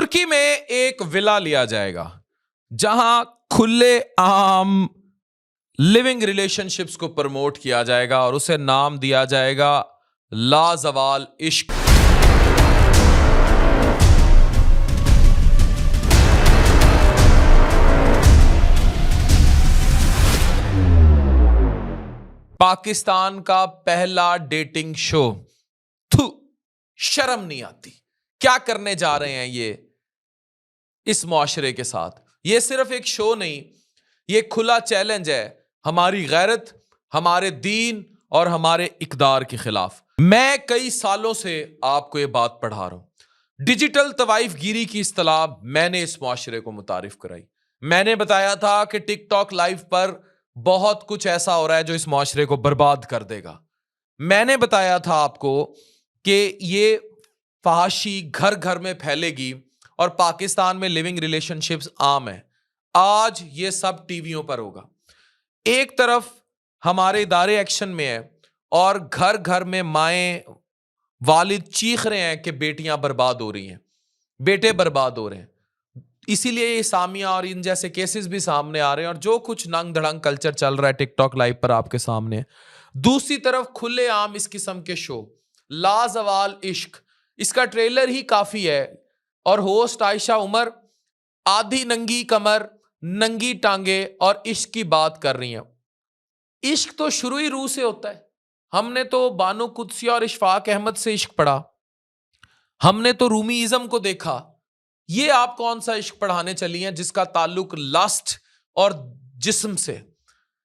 तुर्की में एक विला लिया जाएगा जहां खुले आम लिविंग रिलेशनशिप्स को प्रमोट किया जाएगा और उसे नाम दिया जाएगा लाजवाल इश्क। पाकिस्तान का पहला डेटिंग शो। थू, शर्म नहीं आती। क्या करने जा रहे हैं ये इस मुआशरे के साथ? ये सिर्फ एक शो नहीं, ये खुला चैलेंज है हमारी गैरत, हमारे दीन और हमारे इक़दार के खिलाफ। मैं कई सालों से आपको ये बात पढ़ा रहा हूं। डिजिटल तवाइफ गिरी की इस्तिलाह मैंने इस मुआशरे को मुतारिफ कराई। मैंने बताया था कि टिकटॉक लाइव पर बहुत कुछ ऐसा हो रहा है जो इस मुआशरे को बर्बाद कर देगा। मैंने बताया था आपको कि ये फहाशी घर घर में फैलेगी और पाकिस्तान में लिविंग रिलेशनशिप्स आम है। आज ये सब टीवियों पर होगा। एक तरफ हमारे इदारे एक्शन में है और घर घर में माएं वालिद चीख रहे हैं कि बेटियां बर्बाद हो रही हैं, बेटे बर्बाद हो रहे हैं। इसीलिए ये सामिया और इन जैसे केसेस भी सामने आ रहे हैं और जो कुछ नंग धड़ंग कल्चर चल रहा है टिकटॉक लाइव पर आपके सामने। दूसरी तरफ खुले आम इस किस्म के शो लाजवाल इश्क, इसका ट्रेलर ही काफी है और होस्ट आयशा उमर आधी नंगी कमर, नंगी टांगे और इश्क की बात कर रही हैं। इश्क तो शुरू ही रूह से होता है। हमने तो बानो कुदसी और इशफाक अहमद से इश्क पढ़ा, हमने तो रूमीइज्म को देखा। ये आप कौन सा इश्क पढ़ाने चली हैं जिसका ताल्लुक लस्ट और जिस्म से?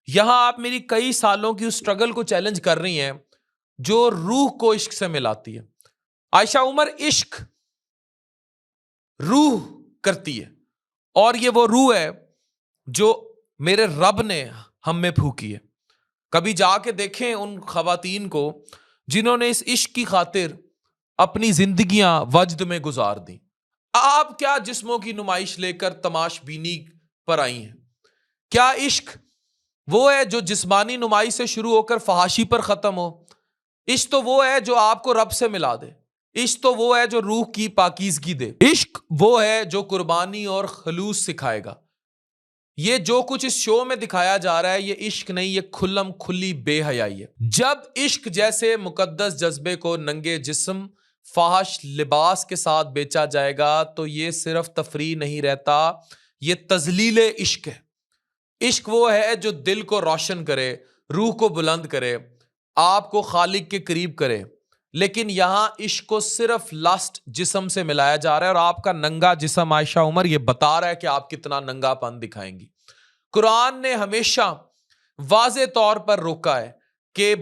यहां आप मेरी कई सालों की उस स्ट्रगल को चैलेंज कर रही हैं जो रूह को इश्क से मिलाती है। आयशा उमर इश्क रूह करती है और ये वो रूह है जो मेरे रब ने हम में फूकी है। कभी जाके देखें उन खवातीन को जिन्होंने इस इश्क की खातिर अपनी जिंदगियां वजद में गुजार दी। आप क्या जिस्मों की नुमाइश लेकर तमाशबीनी पर आई हैं? क्या इश्क वो है जो जिस्मानी नुमाइश से शुरू होकर फहाशी पर खत्म हो? इश्क तो वो है जो आपको रब से मिला दे। इश्क तो वो है जो रूह की पाकीज़गी दे। इश्क वो है जो कुर्बानी और खलूस सिखाएगा। ये जो कुछ इस शो में दिखाया जा रहा है ये इश्क नहीं, ये खुल्लम खुल्ली बेहयाई है। जब इश्क जैसे मुकद्दस जज्बे को नंगे जिस्म फाहश लिबास के साथ बेचा जाएगा तो ये सिर्फ तफरीह नहीं रहता, ये तजलील इश्क है। इश्क वो है जो दिल को रोशन करे, रूह को बुलंद करे, आपको खालिक के करीब करे। लेकिन यहां इश्क को सिर्फ लस्ट जिस्म से मिलाया जा रहा है और आपका नंगा जिस्म आयशा उमर ये बता रहा है कि आप कितना नंगापन दिखाएंगी। कुरान ने हमेशा वाज़े तौर पर रोका है कि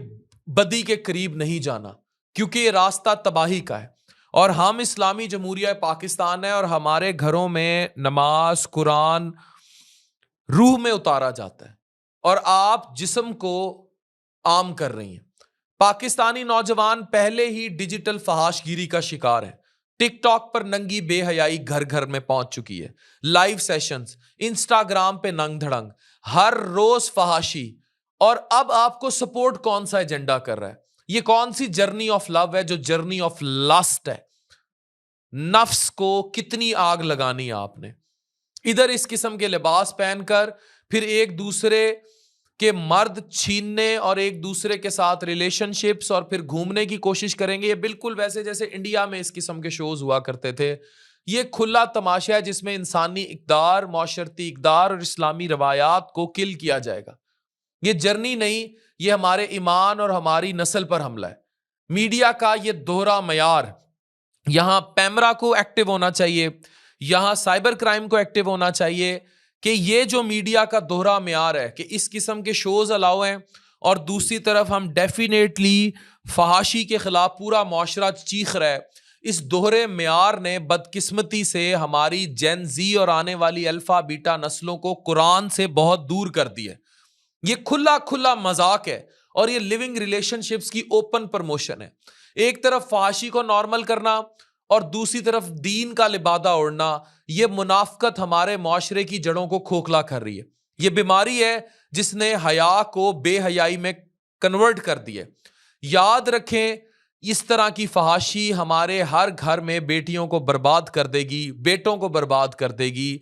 बदी के करीब नहीं जाना, क्योंकि ये रास्ता तबाही का है। और हम इस्लामी जमहूरिया पाकिस्तान है और हमारे घरों में नमाज कुरान रूह में उतारा जाता है और आप जिस्म को आम कर रही हैं। पाकिस्तानी नौजवान पहले ही डिजिटल फहाशगिरी का शिकार है। टिकटॉक पर नंगी बेहयाई घर घर में पहुंच चुकी है। लाइव सेशंस, इंस्टाग्राम पे नंग धड़ंग, हर रोज फहाशी। और अब आपको सपोर्ट कौन सा एजेंडा कर रहा है? ये कौन सी जर्नी ऑफ लव है जो जर्नी ऑफ लस्ट है? नफ्स को कितनी आग लगानी है आपने? इधर इस किस्म के लिबास पहनकर फिर एक दूसरे के मर्द छीनने और एक दूसरे के साथ रिलेशनशिप्स और फिर घूमने की कोशिश करेंगे। ये बिल्कुल वैसे जैसे इंडिया में इस किस्म के शोज हुआ करते थे। ये खुला तमाशा है जिसमें इंसानी इक़दार, माशरती इक़दार और इस्लामी रवायात को किल किया जाएगा। ये जर्नी नहीं, ये हमारे ईमान और हमारी नस्ल पर हमला है। मीडिया का ये दोहरा मयार, यहां पैमरा को एक्टिव होना चाहिए, यहां साइबर क्राइम को एक्टिव होना चाहिए कि ये जो मीडिया का दोहरा म्यार है कि इस किस्म के शोज अलाउ हैं और दूसरी तरफ हम डेफिनेटली फहाशी के खिलाफ पूरा मुआशरा चीख रहा है। इस दोहरे म्यार ने बदकिस्मती से हमारी जेन जी और आने वाली अल्फा बीटा नस्लों को कुरान से बहुत दूर कर दिया। ये खुला खुला मजाक है और ये लिविंग रिलेशनशिप्स की ओपन प्रमोशन है। एक तरफ फहाशी को नॉर्मल करना और दूसरी तरफ दीन का लिबादा ओढ़ना, ये मुनाफकत हमारे मुआशरे की जड़ों को खोखला कर रही है। ये बीमारी है जिसने हया को बेहयाई में कन्वर्ट कर दिया। याद रखें, इस तरह की फहाशी हमारे हर घर में बेटियों को बर्बाद कर देगी, बेटों को बर्बाद कर देगी।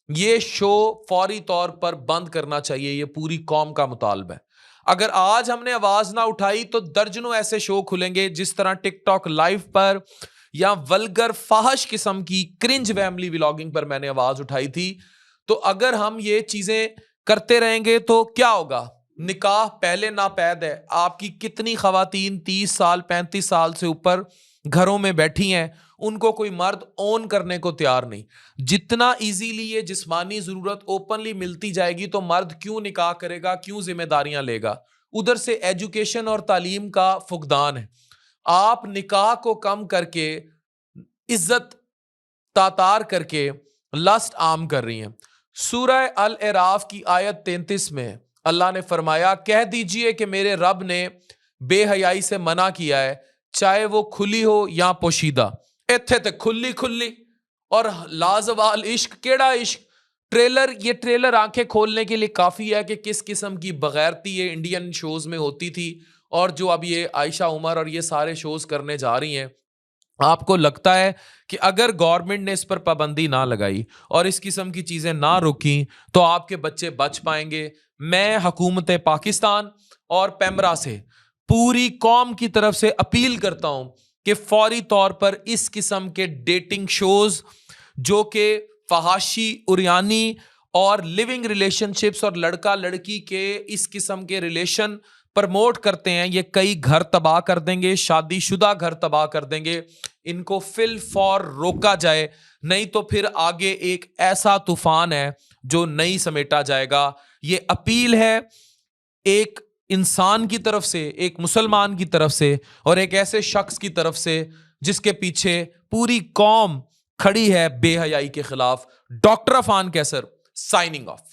ये शो फौरी तौर पर बंद करना चाहिए, ये पूरी कौम का मुतालबा है। अगर आज हमने आवाज ना उठाई तो दर्जनों ऐसे शो खुलेंगे, जिस तरह टिकटॉक लाइव पर या वल्गर फाहश किस्म की क्रिंज फैमिली व्लॉगिंग पर मैंने आवाज उठाई थी। तो अगर हम ये चीजें करते रहेंगे तो क्या होगा? निकाह पहले नापैद है। आपकी कितनी खवातीन 30 साल 35 साल से ऊपर घरों में बैठी हैं, उनको कोई मर्द ओन करने को तैयार नहीं। जितना इजीली ये जिस्मानी जरूरत ओपनली मिलती जाएगी तो मर्द क्यों निकाह करेगा, क्यों जिम्मेदारियां लेगा? उधर से एजुकेशन और तालीम का फुकदान है। आप निकाह को कम करके, इज्जत तातार करके लस्ट आम कर रही हैं। सूरह अल एराफ की आयत 33 में अल्लाह ने फरमाया, कह दीजिए कि मेरे रब ने बेहयाई से मना किया है, चाहे वो खुली हो या पोशीदा। इत्थे ते खुली खुली और लाजवाल इश्क, केड़ा इश्क? ये ट्रेलर आंखें खोलने के लिए काफी है कि किस किस्म की बगैरती ये इंडियन शोज में होती थी, और जो अब ये आयशा उमर और ये सारे शोज करने जा रही हैं। आपको लगता है कि अगर गवर्नमेंट ने इस पर पाबंदी ना लगाई और इस किस्म की चीजें ना रोकी तो आपके बच्चे बच पाएंगे? मैं हुकूमत पाकिस्तान और पेमरा से पूरी कौम की तरफ से अपील करता हूं कि फौरी तौर पर इस किस्म के डेटिंग शोज, जो कि फहाशी, उरियानी और लिविंग रिलेशनशिप्स और लड़का लड़की के इस किस्म के रिलेशन प्रमोट करते हैं, ये कई घर तबाह कर देंगे, शादीशुदा घर तबाह कर देंगे। इनको फिल फॉर रोका जाए, नहीं तो फिर आगे एक ऐसा तूफान है जो नहीं समेटा जाएगा। ये अपील है एक इंसान की तरफ से, एक मुसलमान की तरफ से और एक ऐसे शख्स की तरफ से जिसके पीछे पूरी कौम खड़ी है बेहयाई के खिलाफ। डॉक्टर अफान कैसर, साइनिंग ऑफ।